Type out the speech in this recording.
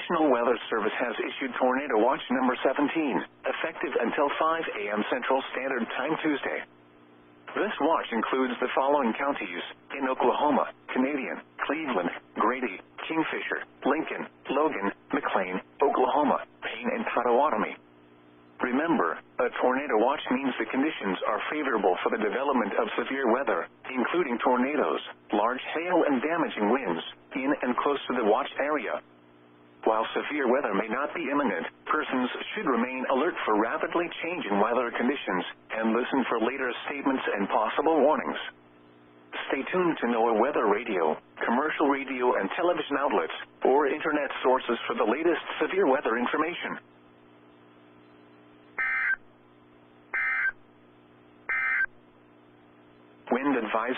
National Weather Service has issued Tornado Watch number 17, effective until 5 a.m. Central Standard Time Tuesday. This watch includes the following counties in Oklahoma: Canadian, Cleveland, Grady, Kingfisher, Lincoln, Logan, McLean, Oklahoma, Payne, and Pottawatomie. Remember, a tornado watch means the conditions are favorable for the development of severe weather, including tornadoes, large hail, and damaging winds in and close to the watch area. While severe weather may not be imminent, persons should remain alert for rapidly changing weather conditions and listen for later statements and possible warnings. Stay tuned to NOAA weather radio, commercial radio and television outlets, or internet sources for the latest severe weather information. Wind advisory.